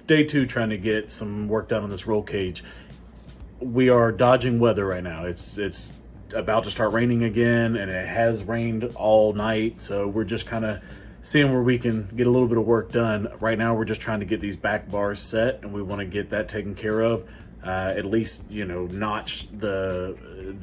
day 2 trying to get some work done on this roll cage. We are dodging weather right now. It's about to start raining again, and it has rained all night, so we're just kind of seeing where we can get a little bit of work done. Right now we're just trying to get these back bars set, and we want to get that taken care of. At least, you know, notch the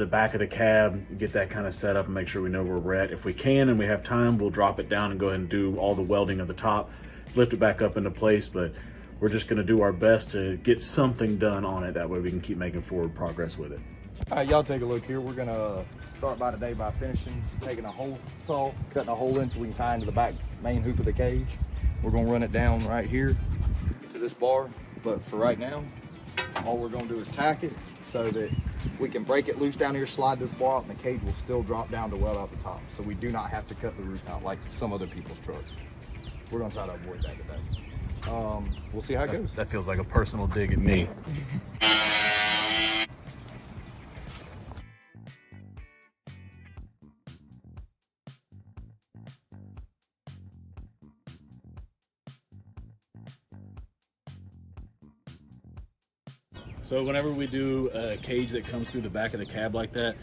back of the cab, get that kind of set up and make sure we know where we're at. If we can and we have time, we'll drop it down and go ahead and do all the welding of the top, lift it back up into place, but we're just going to do our best to get something done on it. That way we can keep making forward progress with it. All right, y'all take a look here. We're gonna start by today by finishing taking a hole saw, cutting a hole in so we can tie into the back main hoop of the cage. We're gonna run it down right here to this bar, but for right now, all we're gonna do is tack it so that we can break it loose down here, slide this bar out, and the cage will still drop down to weld out the top. So we do not have to cut the roof out like some other people's trucks. We're gonna try to avoid that today. We'll see how it goes. That feels like a personal dig at me. So whenever we do a cage that comes through the back of the cab like that,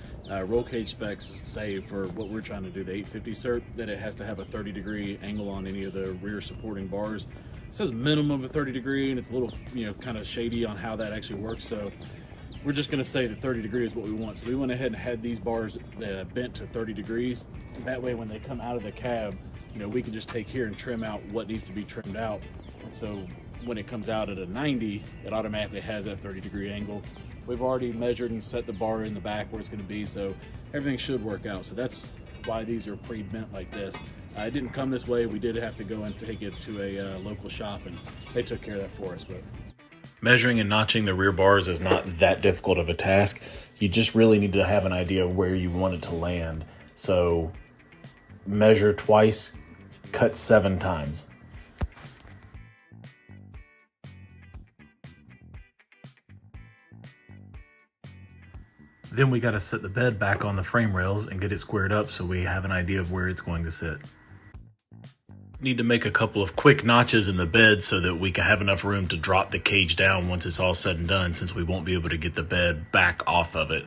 roll cage specs say for what we're trying to do, the 850 cert, that it has to have a 30-degree angle on any of the rear supporting bars. It says minimum of a 30-degree, and it's a little, you know, kind of shady on how that actually works. So we're just going to say that 30 degrees is what we want. So we went ahead and had these bars bent to 30 degrees. That way when they come out of the cab, you know, we can just take here and trim out what needs to be trimmed out. So when it comes out at a 90, it automatically has that 30-degree angle. We've already measured and set the bar in the back where it's going to be, so everything should work out. So that's why these are pre-bent like this. It didn't come this way. We did have to go and take it to a local shop, and they took care of that for us. But measuring and notching the rear bars is not that difficult of a task. You just really need to have an idea of where you want it to land. So measure twice, cut 7 times. Then we got to set the bed back on the frame rails and get it squared up so we have an idea of where it's going to sit. Need to make a couple of quick notches in the bed so that we can have enough room to drop the cage down once it's all said and done, since we won't be able to get the bed back off of it.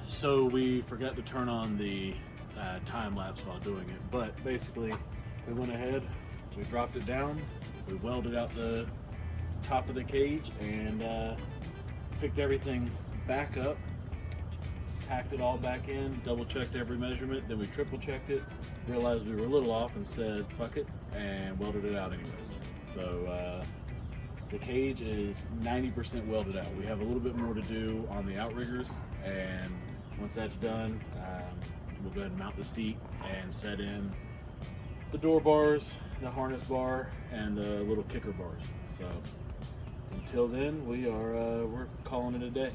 So we forgot to turn on the time lapse while doing it, but basically we went ahead, we dropped it down, we welded out the top of the cage and picked everything back up, tacked it all back in, double checked every measurement, then we triple checked it, realized we were a little off and said fuck it, and welded it out anyways. So the cage is 90% welded out. We have a little bit more to do on the outriggers, and once that's done, we'll go ahead and mount the seat and set in the door bars, the harness bar, and the little kicker bars. So until then, we're calling it a day.